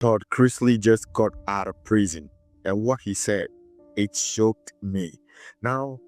Todd Chrisley just got out of prison, and what he said, it shocked me. Now,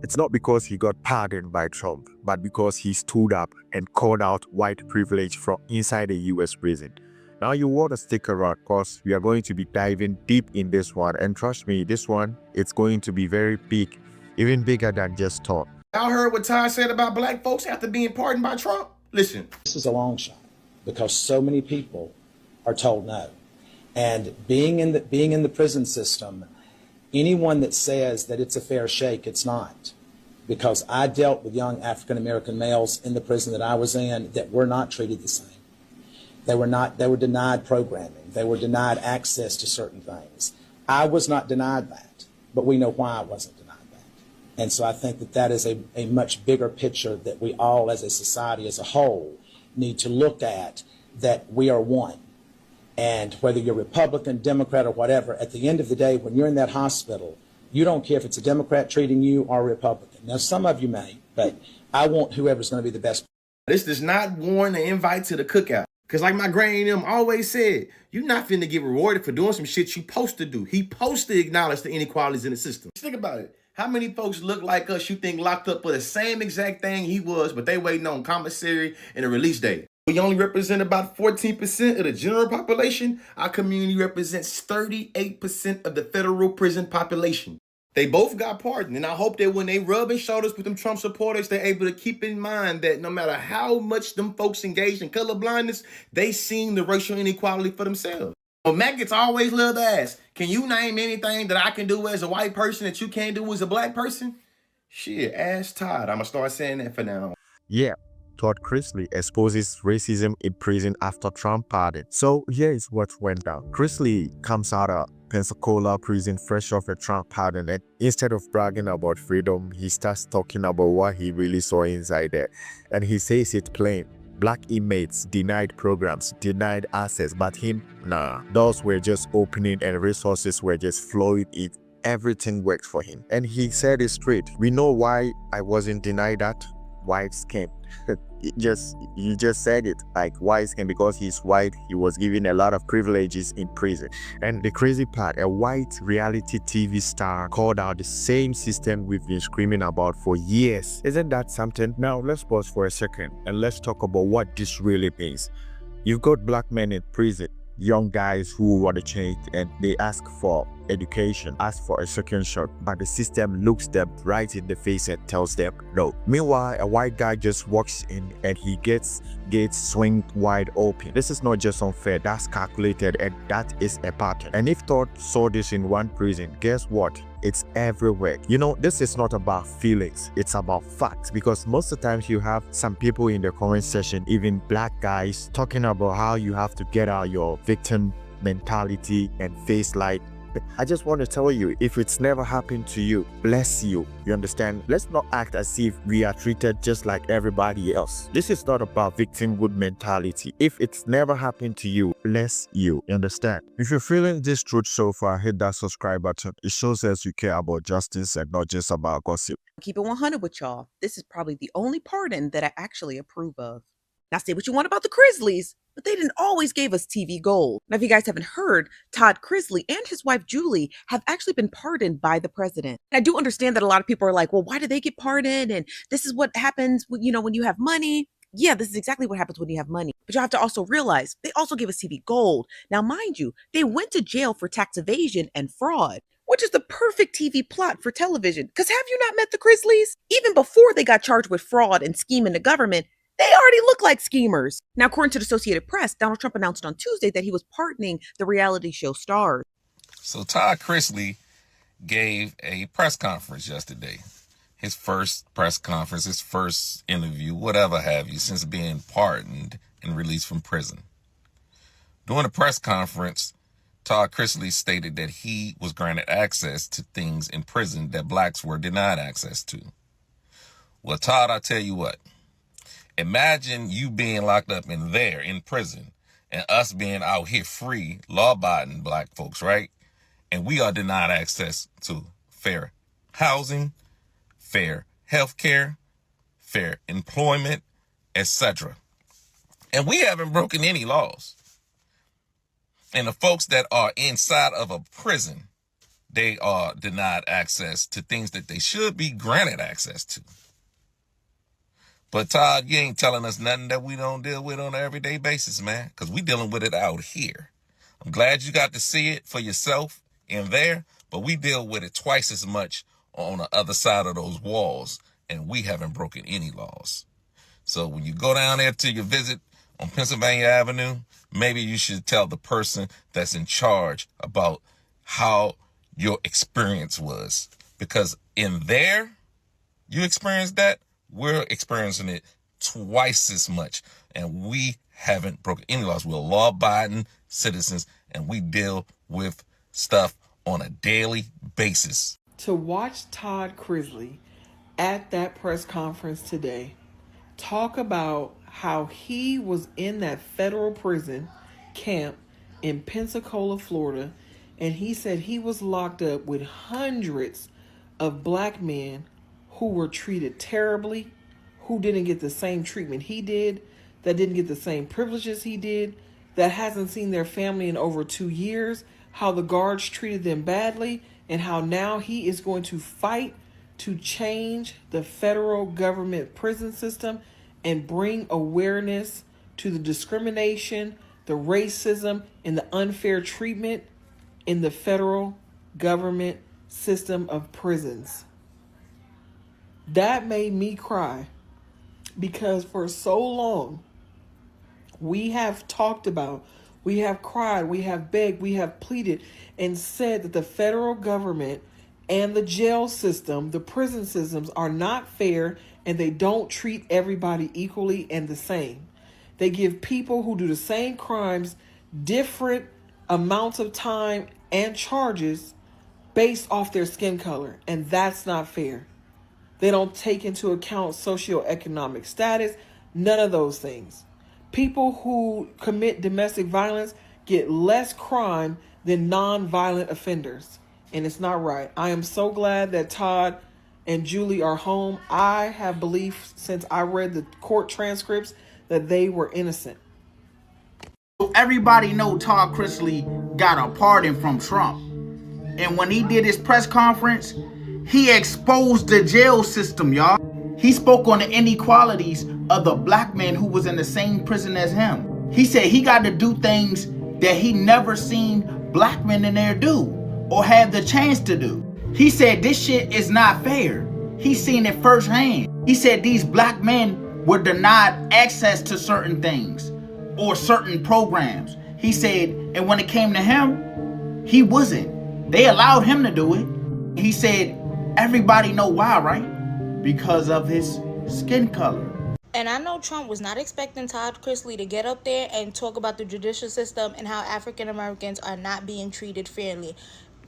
it's not because he got pardoned by Trump, but because he stood up and called out white privilege from inside a US prison. Now you want to stick around because we are going to be diving deep in this one, and trust me, this one, it's going to be very big, even bigger than just Todd. Y'all heard what Todd said about black folks after being pardoned by Trump? Listen. This is a long shot because so many people are told no. And being in the prison system, anyone that says that it's a fair shake, it's not. Because I dealt with young African-American males in the prison that I was in that were not treated the same. They were denied programming. They were denied access to certain things. I was not denied that, but we know why I wasn't denied that. And so I think that that is a much bigger picture that we all as a society as a whole need to look at, that we are one. And whether you're Republican, Democrat, or whatever, at the end of the day, when you're in that hospital, you don't care if it's a Democrat treating you or a Republican. Now, some of you may, but I want whoever's going to be the best. This does not warrant an invite to the cookout. Because like my granny and them always said, you're not finna get rewarded for doing some shit you supposed to do. He supposed to acknowledge the inequalities in the system. Just think about it. How many folks look like us you think locked up for the same exact thing he was, but they waiting on commissary and a release date? We only represent about 14% of the general population. Our community represents 38% of the federal prison population. They both got pardoned, and I hope that when they rubbing shoulders with them Trump supporters, they're able to keep in mind that no matter how much them folks engaged in colorblindness, they seen the racial inequality for themselves. Well, maggots always love to ask, can you name anything that I can do as a white person that you can't do as a black person? Shit, ask Todd. I'm going to start saying that for now. Yeah. Todd Chrisley exposes racism in prison after Trump pardon. So here is what went down. Chrisley comes out of Pensacola prison fresh off a Trump pardon, and instead of bragging about freedom, he starts talking about what he really saw inside there. And he says it plain. Black inmates denied programs, denied access, but him, nah. Doors were just opening and resources were just flowing in. Everything worked for him. And he said it straight. We know why I wasn't denied that. White skin. You just said it, like white skin, because he's white, he was given a lot of privileges in prison. And the crazy part, a white reality TV star called out the same system we've been screaming about for years. Isn't that something? Now let's pause for a second and let's talk about what this really means. You've got black men in prison, young guys who want to change, and they ask for education, ask for a second shot, but the system looks them right in the face and tells them no. Meanwhile, a white guy just walks in and he gets gates swing wide open. This is not just unfair, that's calculated, and that is a pattern. And if Todd saw this in one prison, guess what? It's everywhere. You know, this is not about feelings, it's about facts, because most of the times you have some people in the comment section, even black guys, talking about how you have to get out your victim mentality and face light. I just want to tell you, if it's never happened to you, bless you. You understand? Let's not act as if we are treated just like everybody else. This is not about victimhood mentality. If it's never happened to you, bless you. You understand? If you're feeling this truth so far, hit that subscribe button. It shows us you care about justice and not just about gossip. Keep it 100 with y'all. This is probably the only pardon that I actually approve of. Now say what you want about the Chrisleys, but they didn't always give us TV gold. Now if you guys haven't heard, Todd Chrisley and his wife Julie have actually been pardoned by the president. And I do understand that a lot of people are like, well, why did they get pardoned? And this is what happens when, when you have money. Yeah, this is exactly what happens when you have money. But you have to also realize they also gave us TV gold. Now, mind you, they went to jail for tax evasion and fraud, which is the perfect TV plot for television. Because have you not met the Chrisleys? Even before they got charged with fraud and scheming the government, they already look like schemers. Now, according to the Associated Press, Donald Trump announced on Tuesday that he was pardoning the reality show stars. So Todd Chrisley gave a press conference yesterday. His first press conference, his first interview, whatever have you, since being pardoned and released from prison. During the press conference, Todd Chrisley stated that he was granted access to things in prison that blacks were denied access to. Well, Todd, I tell you what. Imagine you being locked up in prison and us being out here free, law-abiding black folks, right? And we are denied access to fair housing, fair health care, fair employment, etc. And we haven't broken any laws. And the folks that are inside of a prison, they are denied access to things that they should be granted access to. But Todd, you ain't telling us nothing that we don't deal with on an everyday basis, man, because we dealing with it out here. I'm glad you got to see it for yourself in there, but we deal with it twice as much on the other side of those walls, and we haven't broken any laws. So when you go down there to your visit on Pennsylvania Avenue, maybe you should tell the person that's in charge about how your experience was. Because in there, you experienced that, we're experiencing it twice as much. And we haven't broken any laws. We're law-abiding citizens, and we deal with stuff on a daily basis. To watch Todd Chrisley at that press conference today talk about how he was in that federal prison camp in Pensacola, Florida, and he said he was locked up with hundreds of black men who were treated terribly, who didn't get the same treatment he did, that didn't get the same privileges he did, that hasn't seen their family in over 2 years, how the guards treated them badly, and how now he is going to fight to change the federal government prison system and bring awareness to the discrimination, the racism, and the unfair treatment in the federal government system of prisons. That made me cry, because for so long we have talked about, we have cried, we have begged, we have pleaded and said that the federal government and the jail system, the prison systems, are not fair, and they don't treat everybody equally and the same. They give people who do the same crimes different amounts of time and charges based off their skin color, and that's not fair. They don't take into account socioeconomic status, none of those things. People who commit domestic violence get less crime than non-violent offenders, and it's not right. I am so glad that Todd and Julie are home. I have belief since I read the court transcripts that they were innocent. Everybody know Todd Chrisley got a pardon from Trump. And when he did his press conference, he exposed the jail system, y'all. He spoke on the inequalities of the black man who was in the same prison as him. He said he got to do things that he never seen black men in there do or have the chance to do. He said this shit is not fair. He seen it firsthand. He said these black men were denied access to certain things or certain programs. He said, and when it came to him, he wasn't. They allowed him to do it. He said, everybody know why, right? Because of his skin color. And I know Trump was not expecting Todd Chrisley to get up there and talk about the judicial system and how African Americans are not being treated fairly.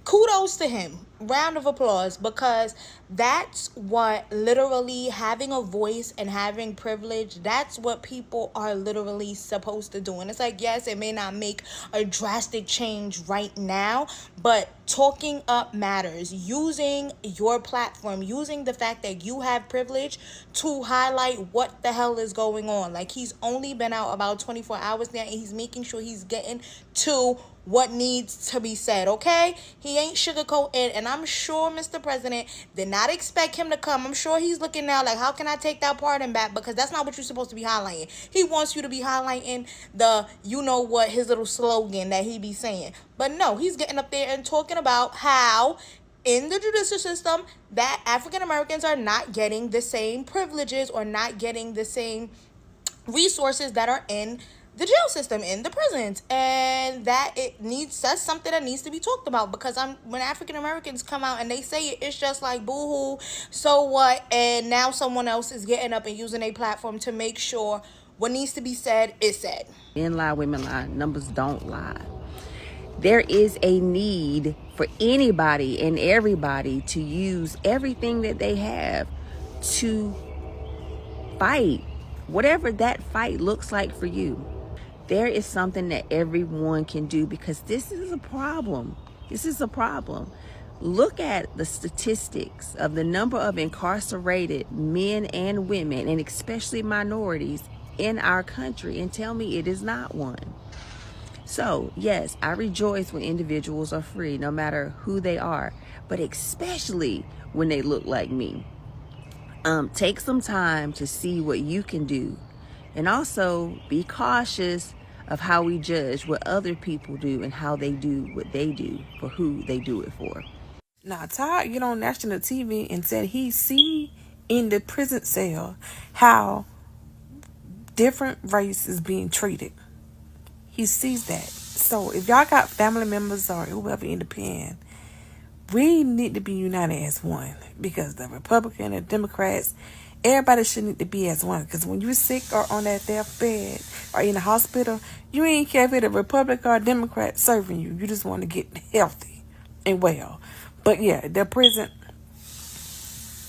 Kudos to him. Round of applause, because that's what literally having a voice and having privilege, that's what people are literally supposed to do. And it's like, yes, it may not make a drastic change right now, but talking up matters. Using your platform, using the fact that you have privilege to highlight what the hell is going on. Like, he's only been out about 24 hours now, and he's making sure he's getting to what needs to be said, okay? He ain't sugarcoating, and I'm sure Mr. President did not expect him to come. I'm sure he's looking now like, how can I take that pardon back? Because that's not what you're supposed to be highlighting. He wants you to be highlighting the, you know what, his little slogan that he be saying. But no, he's getting up there and talking about how in the judicial system that African Americans are not getting the same privileges or not getting the same resources that are in the jail system, in the prisons, and that that's something that needs to be talked about. Because when African Americans come out and they say it, it's just like, boo-hoo, so what? And now someone else is getting up and using a platform to make sure what needs to be said is said. Men lie, women lie, numbers don't lie. There is a need for anybody and everybody to use everything that they have to fight, whatever that fight looks like for you. There is something that everyone can do, because this is a problem. This is a problem. Look at the statistics of the number of incarcerated men and women, and especially minorities in our country, and tell me it is not one. So, yes, I rejoice when individuals are free, no matter who they are, but especially when they look like me. Take some time to see what you can do, and also be cautious of how we judge what other people do and how they do what they do for who they do it for. Now, Todd get on national TV and said he see in the prison cell how different race is being treated. He sees that. So if y'all got family members or whoever independent, we need to be united as one, because the Republican and Democrats, everybody should need to be as one. Because when you're sick or on that deathbed or in the hospital, you ain't care if it's a Republican or a Democrat serving you. You just want to get healthy and well. But yeah, the prison,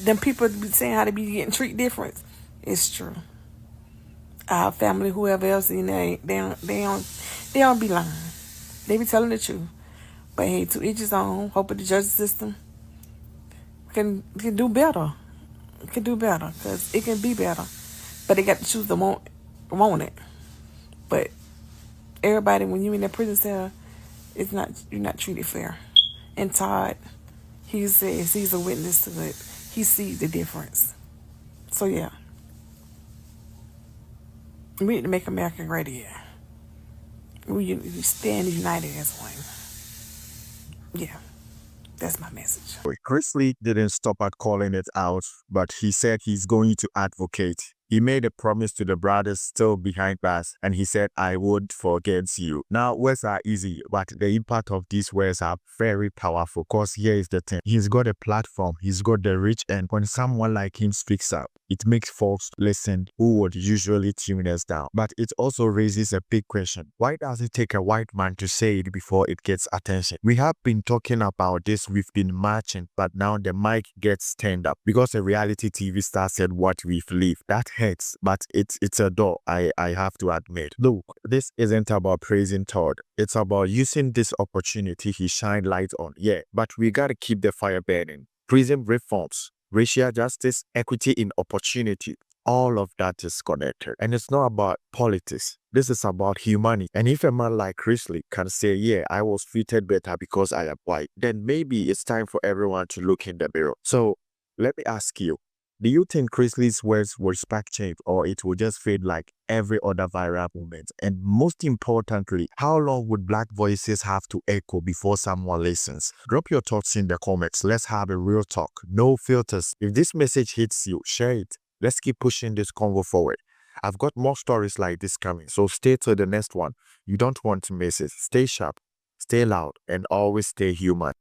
them people be saying how they be getting treated different. It's true. Our family, whoever else in there, they don't be lying. They be telling the truth. But hey, to each his own. Hope the justice system can do better. Can do better, because it can be better. But they got to choose to want it. But everybody, when you in that prison cell, you're not treated fair. And Todd, he says he's a witness to it. He sees the difference. So yeah, we need to make America great again. We stand united as one. Yeah, that's my message. Chrisley didn't stop at calling it out, but he said he's going to advocate. He made a promise to the brothers still behind bars, and he said, "I won't forget you." Now, words are easy, but the impact of these words are very powerful, because here is the thing. He's got a platform, he's got the reach, and when someone like him speaks up, it makes folks listen who would usually tune us down. But it also raises a big question. Why does it take a white man to say it before it gets attention? We have been talking about this, we've been marching, but now the mic gets turned up because a reality TV star said what we've lived. That hurts, but it's a door, I have to admit. Look, this isn't about praising Todd. It's about using this opportunity he shined light on. Yeah, but we gotta keep the fire burning. Prison reforms, racial justice, equity in opportunity. All of that is connected. And it's not about politics. This is about humanity. And if a man like Chrisley can say, yeah, I was treated better because I am white, then maybe it's time for everyone to look in the mirror. So let me ask you, do you think Chrisley's words will spark change, or it will just fade like every other viral moment? And most importantly, how long would Black voices have to echo before someone listens? Drop your thoughts in the comments. Let's have a real talk. No filters. If this message hits you, share it. Let's keep pushing this convo forward. I've got more stories like this coming, so stay till the next one. You don't want to miss it. Stay sharp, stay loud, and always stay human.